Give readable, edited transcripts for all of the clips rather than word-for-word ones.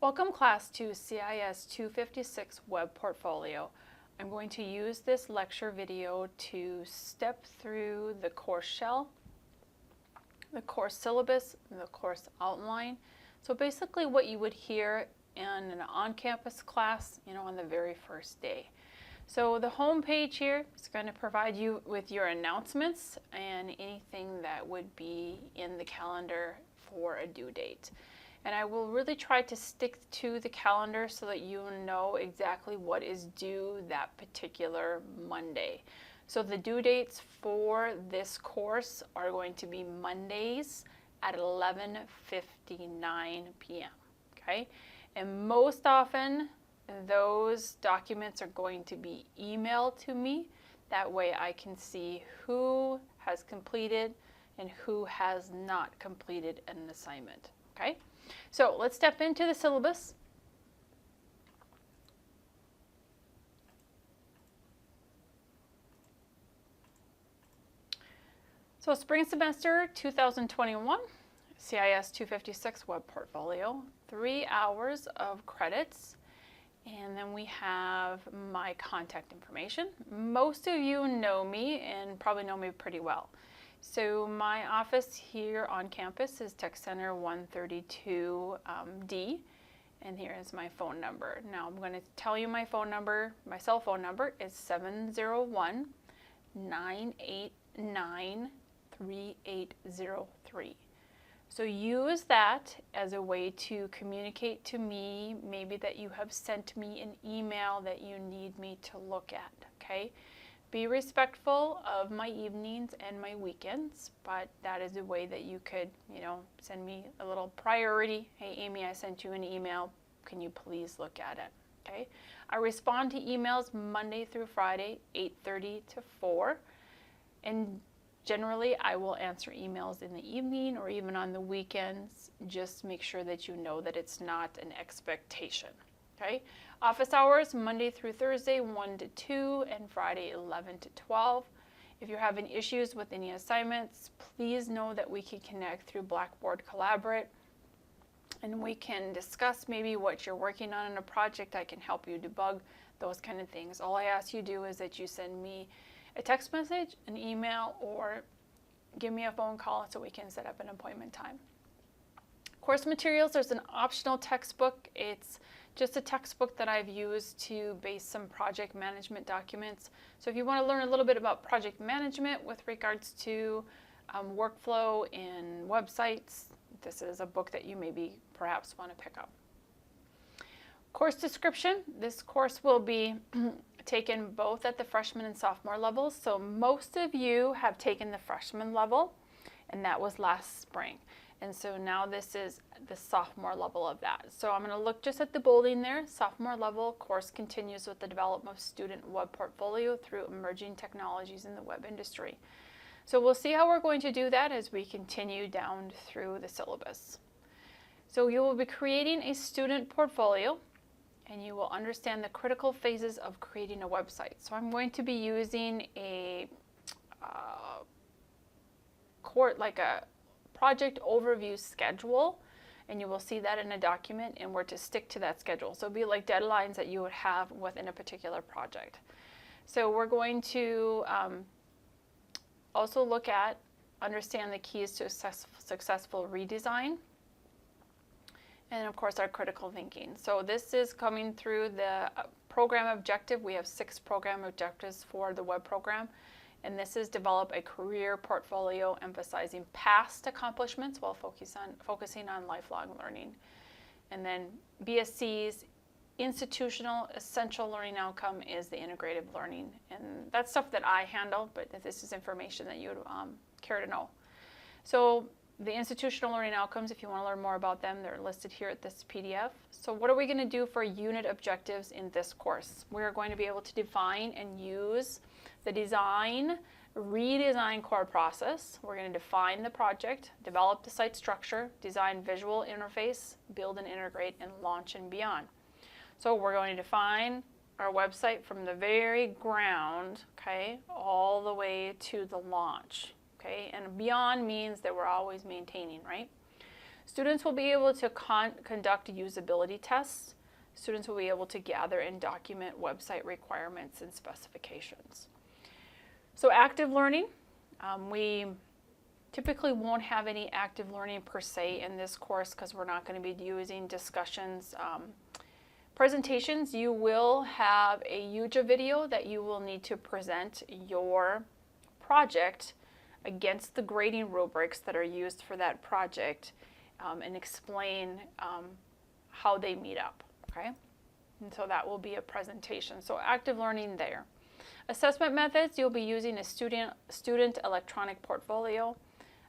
Welcome class to CIS256 Web Portfolio. I'm going to use this lecture video to step through the course shell, the course syllabus, and the course outline. So basically what you would hear in an on-campus class, on the very first day. So the home page here is going to provide you with your announcements and anything that would be in the calendar for a due date. And I will really try to stick to the calendar so that you know exactly what is due that particular Monday. So the due dates for this course are going to be Mondays at 11:59 p.m. Okay? And most often those documents are going to be emailed to me. That way I can see who has completed and who has not completed an assignment. Okay? So let's step into the syllabus. So spring semester 2021, CIS 256 Web Portfolio, 3 hours of credits. And then we have my contact information. Most of you know me and probably know me pretty well. So my office here on campus is Tech Center 132D, and here is my phone number. Now I'm going to tell you my phone number. My cell phone number is 701-989-3803. So use that as a way to communicate to me, maybe that you have sent me an email that you need me to look at, okay? Be respectful of my evenings and my weekends, but that is a way that you could, send me a little priority. Hey, Amy, I sent you an email. Can you please look at it? Okay. I respond to emails Monday through Friday, 8:30 to 4. And generally, I will answer emails in the evening or even on the weekends. Just make sure that you know that it's not an expectation. Okay. Office hours, Monday through Thursday, 1 to 2, and Friday, 11 to 12. If you're having issues with any assignments, please know that we can connect through Blackboard Collaborate, and we can discuss maybe what you're working on in a project. I can help you debug those kind of things. All I ask you do is that you send me a text message, an email, or give me a phone call so we can set up an appointment time. Course materials, there's an optional textbook. It's just a textbook that I've used to base some project management documents. So if you want to learn a little bit about project management with regards to workflow in websites, this is a book that you maybe perhaps want to pick up. Course description, this course will be taken both at the freshman and sophomore levels. So most of you have taken the freshman level, and that was last spring. And so now this is the sophomore level of that. So I'm going to look just at the bolding there. Sophomore level course continues with the development of student web portfolio through emerging technologies in the web industry. So we'll see how we're going to do that as we continue down through the syllabus. So you will be creating a student portfolio, and you will understand the critical phases of creating a website. So I'm going to be using a project overview schedule, and you will see that in a document, and we're to stick to that schedule. So it'll be like deadlines that you would have within a particular project. So we're going to also look at, understand the keys to successful redesign, and of course our critical thinking. So this is coming through the program objective. We have 6 program objectives for the web program. And this is develop a career portfolio emphasizing past accomplishments while focusing on lifelong learning. And then BSC's institutional essential learning outcome is the integrative learning. And that's stuff that I handle, but this is information that you would care to know. So the institutional learning outcomes, if you want to learn more about them, they're listed here at this PDF. So what are we going to do for unit objectives in this course? We're going to be able to define and use the redesign core process. We're going to define the project, develop the site structure, design visual interface, build and integrate, and launch and beyond. So we're going to define our website from the very ground, okay, all the way to the launch. Okay, and beyond means that we're always maintaining, right? Students will be able to conduct usability tests. Students will be able to gather and document website requirements and specifications. So active learning, we typically won't have any active learning per se in this course because we're not going to be using discussions. Presentations, you will have a YouTube video that you will need to present your project against the grading rubrics that are used for that project and explain how they meet up, okay? And so that will be a presentation. So active learning there. Assessment methods, you'll be using a student electronic portfolio,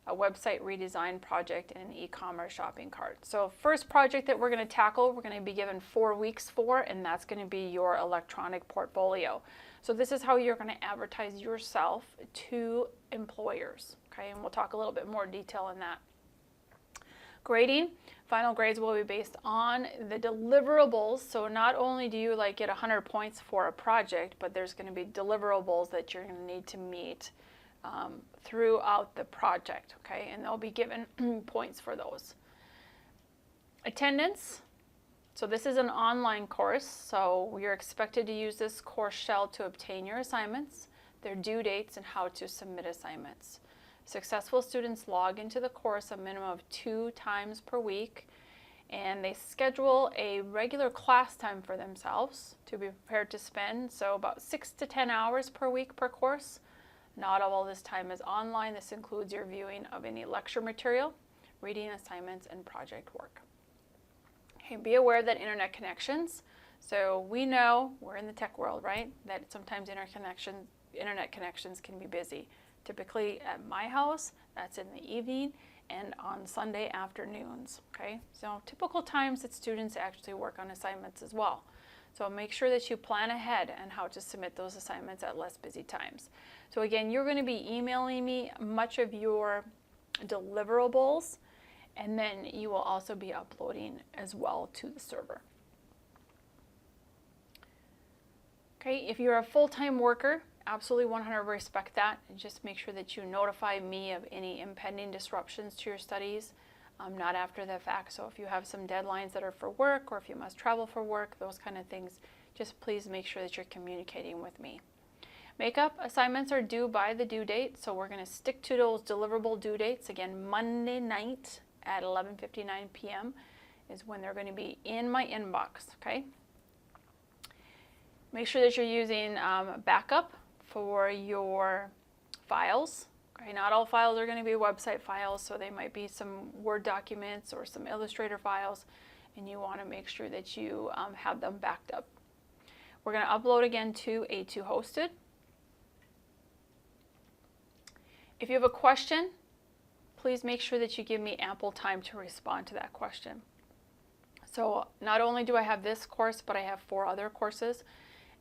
a website redesign project, and an e-commerce shopping cart. So first project that we're going to tackle, we're going to be given 4 weeks for, and that's going to be your electronic portfolio. So this is how you're going to advertise yourself to employers, okay? And we'll talk a little bit more detail on that. Grading, final grades will be based on the deliverables. So not only do you get 100 points for a project, but there's going to be deliverables that you're going to need to meet throughout the project, okay? And they'll be given points for those. Attendance. So this is an online course, so you're expected to use this course shell to obtain your assignments, their due dates, and how to submit assignments. Successful students log into the course a minimum of 2 times per week, and they schedule a regular class time for themselves to be prepared to spend, so about 6 to 10 hours per week per course. Not all this time is online. This includes your viewing of any lecture material, reading assignments, and project work. Okay, be aware that internet connections, so we know, we're in the tech world, right, that sometimes internet connections can be busy. Typically at my house, that's in the evening and on Sunday afternoons, okay? So typical times that students actually work on assignments as well. So make sure that you plan ahead on how to submit those assignments at less busy times. So again, you're going to be emailing me much of your deliverables, and then you will also be uploading as well to the server. Okay, if you're a full-time worker, absolutely 100% respect that, and just make sure that you notify me of any impending disruptions to your studies, not after the fact. So if you have some deadlines that are for work, or if you must travel for work, those kind of things, just please make sure that you're communicating with me. Makeup assignments are due by the due date, so we're going to stick to those deliverable due dates. Again, Monday night at 11:59 p.m. is when they're going to be in my inbox, okay? Make sure that you're using backup for your files. Okay, not all files are going to be website files, so they might be some Word documents or some Illustrator files, and you want to make sure that you have them backed up. We're going to upload again to A2 Hosted. If you have a question, please make sure that you give me ample time to respond to that question. So not only do I have this course, but I have 4 other courses.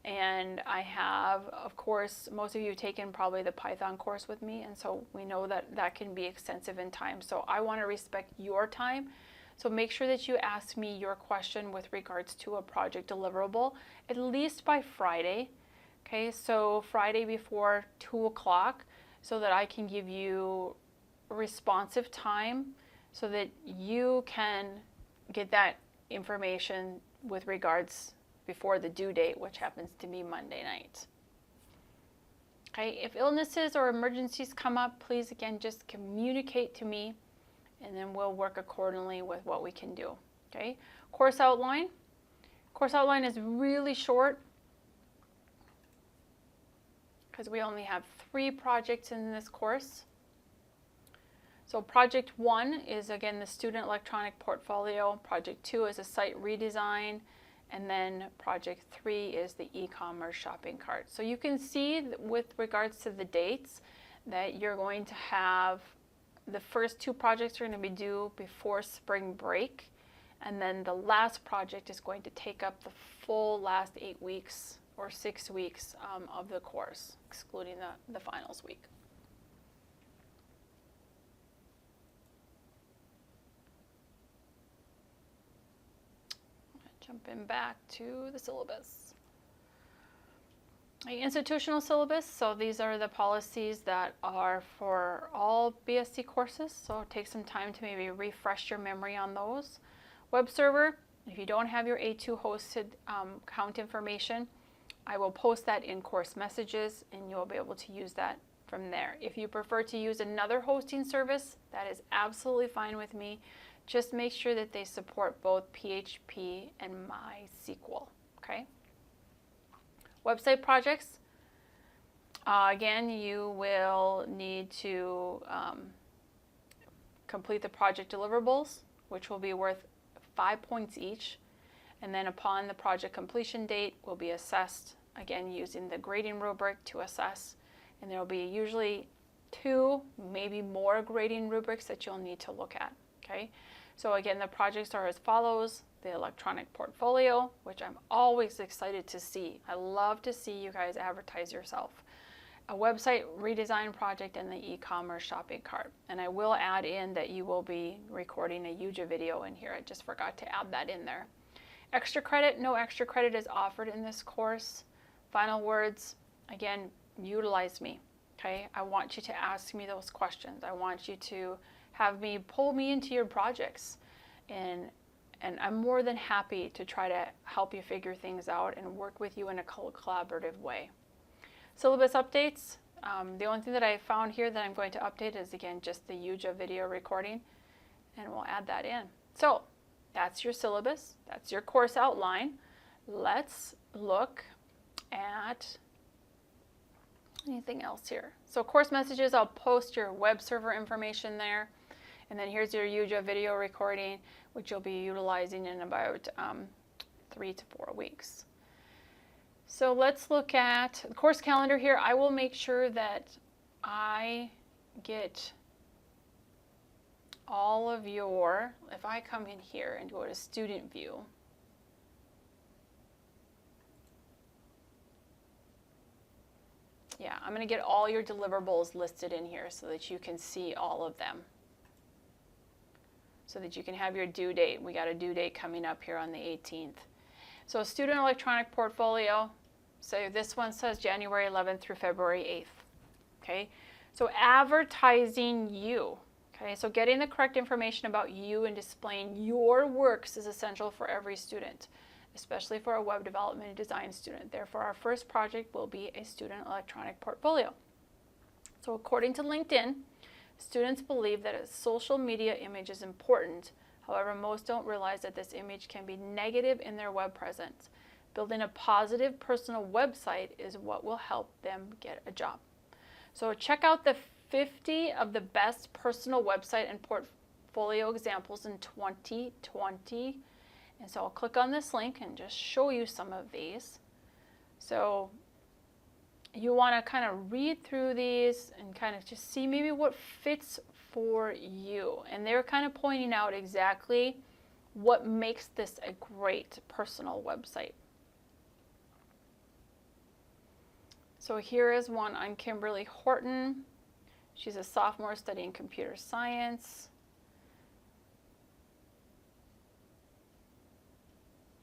And I have, of course, most of you have taken probably the Python course with me, and so we know that that can be extensive in time. So I want to respect your time. So make sure that you ask me your question with regards to a project deliverable, at least by Friday. Okay, so Friday before 2 o'clock, so that I can give you responsive time so that you can get that information with regards before the due date, which happens to be Monday night. Okay, if illnesses or emergencies come up, please again just communicate to me, and then we'll work accordingly with what we can do. Okay, course outline. Course outline is really short because we only have 3 projects in this course. So project 1 is again the student electronic portfolio. Project 2 is a site redesign. And then project 3 is the e-commerce shopping cart. So you can see with regards to the dates that you're going to have the first 2 projects are going to be due before spring break. And then the last project is going to take up the full last 8 weeks or 6 weeks of the course, excluding the finals week. Jumping back to the syllabus. The institutional syllabus, so these are the policies that are for all BSc courses, so take some time to maybe refresh your memory on those. Web server, if you don't have your A2 hosted account information, I will post that in course messages and you'll be able to use that from there. If you prefer to use another hosting service, that is absolutely fine with me. Just make sure that they support both PHP and MySQL, okay? Website projects, again, you will need to complete the project deliverables, which will be worth 5 points each. And then upon the project completion date, will be assessed, again, using the grading rubric to assess. And there will be usually 2, maybe more grading rubrics that you'll need to look at, okay? So again, the projects are as follows: the electronic portfolio, which I'm always excited to see. I love to see you guys advertise yourself. A website redesign project and the e-commerce shopping cart. And I will add in that you will be recording a YouTube video in here. I just forgot to add that in there. Extra credit, no extra credit is offered in this course. Final words, again, utilize me, okay? I want you to ask me those questions. I want you to have me pull me into your projects. And I'm more than happy to try to help you figure things out and work with you in a collaborative way. Syllabus updates, the only thing that I found here that I'm going to update is, again, just the YouTube video recording, and we'll add that in. So that's your syllabus, that's your course outline. Let's look at anything else here. So course messages, I'll post your web server information there. And then here's your YouTube video recording, which you'll be utilizing in about 3 to 4 weeks. So let's look at the course calendar here. I will make sure that I get all of your, if I come in here and go to student view, yeah, I'm going to get all your deliverables listed in here so that you can see all of them, so that you can have your due date. We got a due date coming up here on the 18th. So student electronic portfolio, so this one says January 11th through February 8th, okay? So advertising you, okay? So getting the correct information about you and displaying your works is essential for every student, especially for a web development and design student. Therefore, our first project will be a student electronic portfolio. So according to LinkedIn, students believe that a social media image is important. However, most don't realize that this image can be negative in their web presence. Building a positive personal website is what will help them get a job. So check out the 50 of the best personal website and portfolio examples in 2020. And so I'll click on this link and just show you some of these. So you want to kind of read through these and kind of just see maybe what fits for you. And they're kind of pointing out exactly what makes this a great personal website. So here is one on Kimberly Horton. She's a sophomore studying computer science.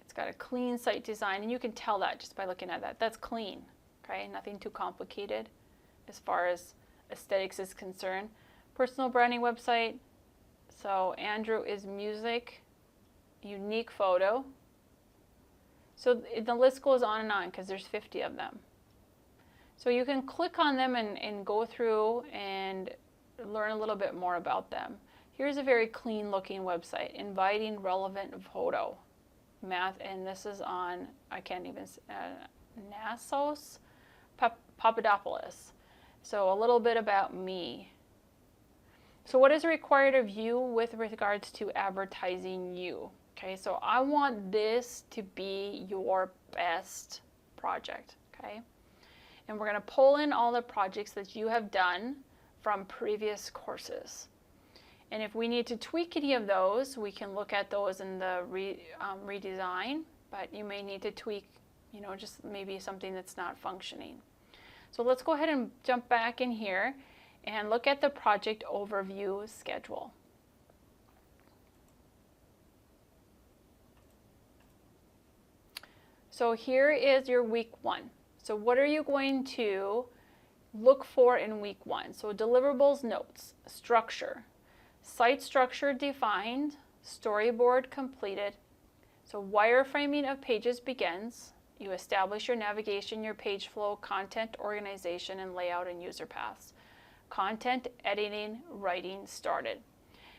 It's got a clean site design, and you can tell that just by looking at that. That's clean, okay? Nothing too complicated as far as aesthetics is concerned. Personal branding website. So Andrew is music, unique photo. So the list goes on because there's 50 of them. So you can click on them and go through and learn a little bit more about them. Here's a very clean looking website, inviting relevant photo. Math, and this is on, I can't even, Nassos Papadopoulos. So a little bit about me. So what is required of you with regards to advertising you? Okay, so I want this to be your best project, okay? And we're going to pull in all the projects that you have done from previous courses. And if we need to tweak any of those, we can look at those in the redesign, but you may need to tweak, you know, just maybe something that's not functioning. So let's go ahead and jump back in here and look at the project overview schedule. So here is your week 1. So what are you going to look for in week 1? So deliverables, notes, structure, site structure defined, storyboard completed. So wireframing of pages begins. You establish your navigation, your page flow, content organization, and layout and user paths. Content editing, writing started.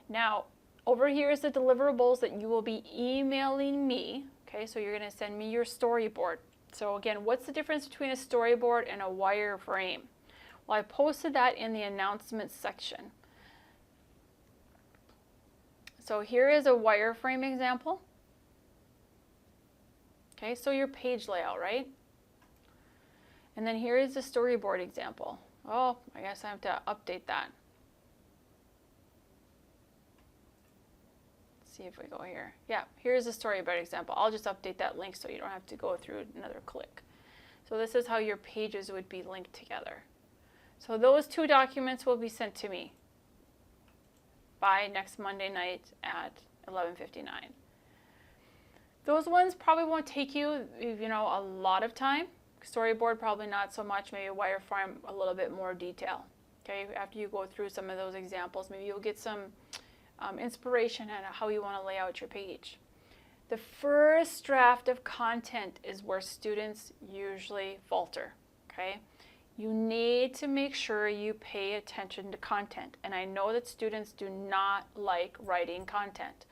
Now, over here is the deliverables that you will be emailing me. Okay, so you're going to send me your storyboard. So again, what's the difference between a storyboard and a wireframe? Well, I posted that in the announcements section. So here is a wireframe example. Okay, so your page layout, right? And then here is the storyboard example. Oh, I guess I have to update that. Let's see if we go here. Yeah, here's the storyboard example. I'll just update that link so you don't have to go through another click. So this is how your pages would be linked together. So those 2 documents will be sent to me by next Monday night at 11:59. Those ones probably won't take you, a lot of time. Storyboard probably not so much, maybe wireframe a little bit more detail. Okay, after you go through some of those examples, maybe you'll get some inspiration on how you want to lay out your page. The first draft of content is where students usually falter. Okay, you need to make sure you pay attention to content. And I know that students do not like writing content,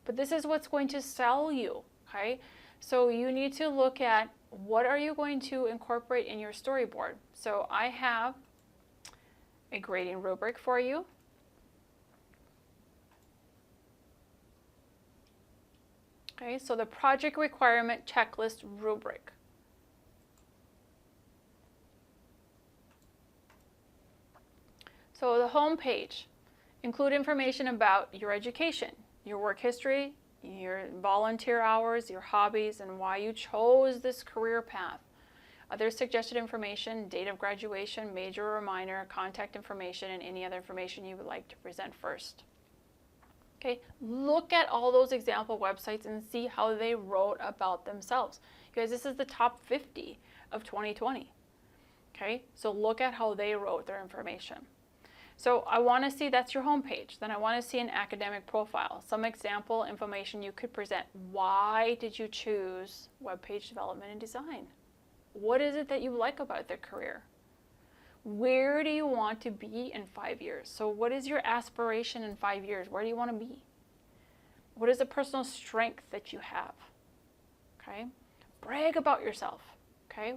but this is what's going to sell you. Okay, so you need to look at what are you going to incorporate in your storyboard. So I have a grading rubric for you. Okay, so the project requirement checklist rubric. So the home page, include information about your education, your work history, your volunteer hours, your hobbies, and why you chose this career path. Other suggested information, date of graduation, major or minor, contact information, and any other information you would like to present first. Okay, look at all those example websites and see how they wrote about themselves. You guys, this is the top 50 of 2020. Okay, so look at how they wrote their information. So I want to see, that's your home page. Then I want to see an academic profile, some example information you could present. Why did you choose web page development and design? What is it that you like about their career? Where do you want to be in 5 years? So what is your aspiration in 5 years? Where do you want to be? What is the personal strength that you have? Okay, brag about yourself. Okay,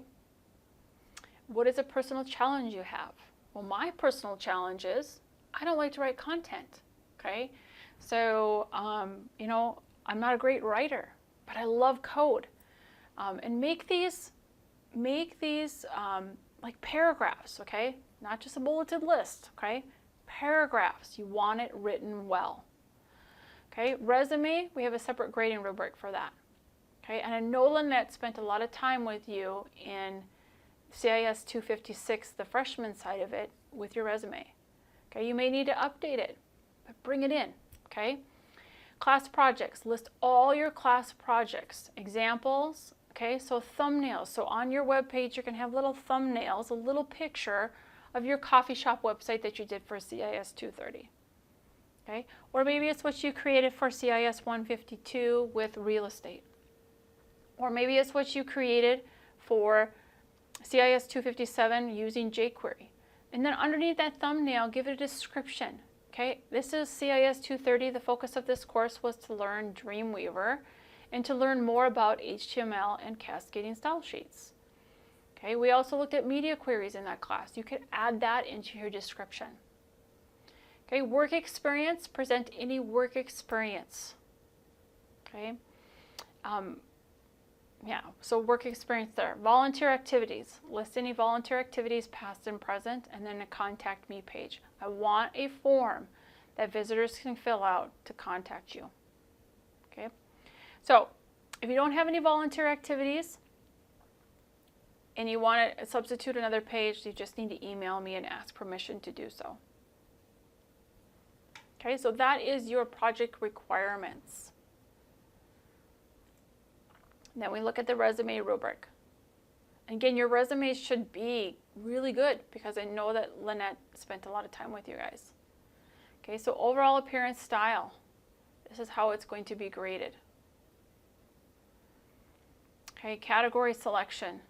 what is a personal challenge you have? Well, my personal challenge is I don't like to write content. Okay, so I'm not a great writer, but I love code. And make these like paragraphs. Okay, not just a bulleted list. Okay, paragraphs. You want it written well. Okay, resume. We have a separate grading rubric for that. Okay, and I know Lynette spent a lot of time with you in CIS256, the freshman side of it, with your resume. Okay, you may need to update it, but bring it in. Okay, class projects, list all your class projects, examples. Okay, so thumbnails. So on your web page, you can have little thumbnails, a little picture of your coffee shop website that you did for CIS230. Okay, or maybe it's what you created for CIS152 with real estate, or maybe it's what you created for CIS257 using jQuery. And then underneath that thumbnail, give it a description. Okay, this is CIS230. The focus of this course was to learn Dreamweaver and to learn more about HTML and cascading style sheets. Okay, we also looked at media queries in that class. You could add that into your description. Okay, work experience, present any work experience. Okay, so work experience there. Volunteer activities, list any volunteer activities past and present, and then a contact me page. I want a form that visitors can fill out to contact you. Okay, so if you don't have any volunteer activities and you want to substitute another page, you just need to email me and ask permission to do so. Okay, so that is your project requirements. Then we look at the resume rubric. Again, your resume should be really good because I know that Lynette spent a lot of time with you guys. Okay, so overall appearance style. This is how it's going to be graded. Okay, category selection.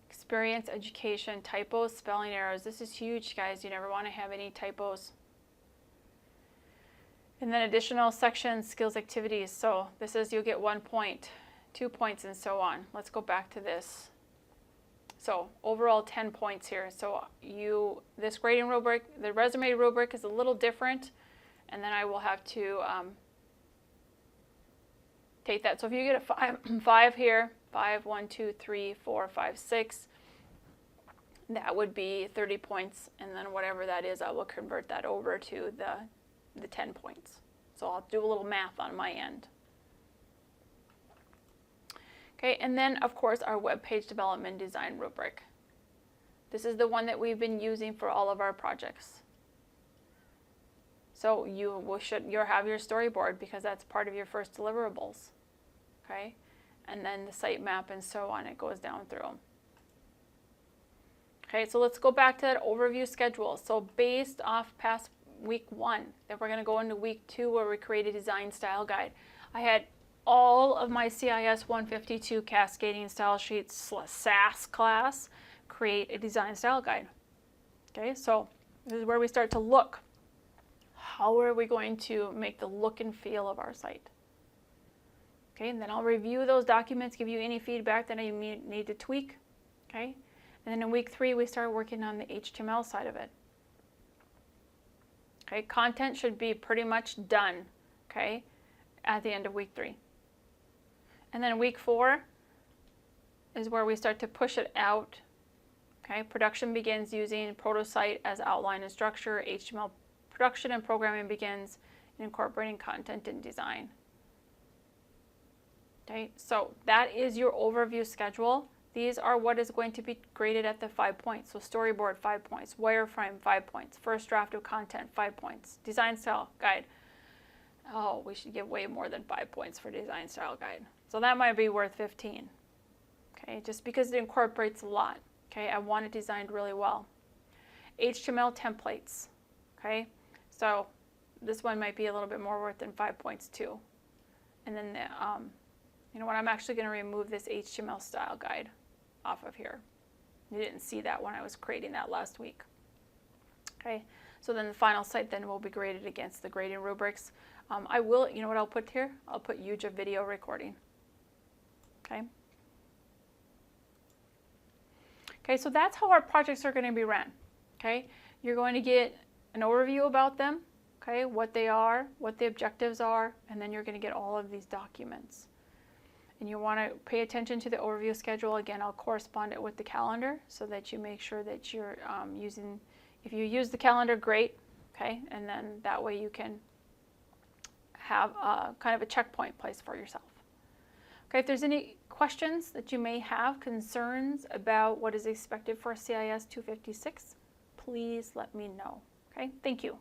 Experience, education, typos, spelling errors. This is huge, guys. You never want to have any typos. And then additional sections, skills, activities. So this is, you'll get 1 point, 2 points, and so on. Let's go back to this. So overall 10 points here. So this grading rubric, the resume rubric is a little different, and then I will have to take that. So if you get a 5 here, 5, 1, 2, 3, 4, 5, 6, that would be 30 points, and then whatever that is, I will convert that over to the 10 points. So I'll do a little math on my end. Okay, and then of course our web page development design rubric. This is the one that we've been using for all of our projects. So you'll have your storyboard because that's part of your first deliverables. Okay, and then the sitemap and so on, it goes down through. Okay, so let's go back to that overview schedule. So based off past week 1, then we're going to go into week 2 where we create a design style guide. I had all of my CIS256 cascading style sheets SAS class create a design style guide. Okay, so this is where we start to look. How are we going to make the look and feel of our site? Okay, and then I'll review those documents, give you any feedback that I need to tweak. Okay, and then in week 3 we start working on the HTML side of it. Okay, content should be pretty much done, okay, at the end of week 3. And then week 4 is where we start to push it out. Okay, production begins using protosite as outline and structure. HTML production and programming begins incorporating content and design. Okay, so that is your overview schedule. These are what is going to be graded at the 5 points. So storyboard, 5 points. Wireframe, 5 points. First draft of content, 5 points. Design style guide. Oh, we should give way more than 5 points for design style guide. So that might be worth 15. Okay, just because it incorporates a lot. Okay, I want it designed really well. HTML templates. Okay, so this one might be a little bit more worth than 5 points too. And then you know what, I'm actually going to remove this HTML style guide off of here. You didn't see that when I was creating that last week. Okay, so then the final site then will be graded against the grading rubrics. I will, you know what I'll put here? I'll put use of video recording. Okay. Okay, so that's how our projects are going to be ran. Okay, you're going to get an overview about them, okay, what they are, what the objectives are, and then you're going to get all of these documents. And you want to pay attention to the overview schedule. Again, I'll correspond it with the calendar so that you make sure that you're using, if you use the calendar, great, okay, and then that way you can have kind of a checkpoint place for yourself. Okay, if there's any questions that you may have, concerns about what is expected for CIS256, please let me know. Okay, thank you.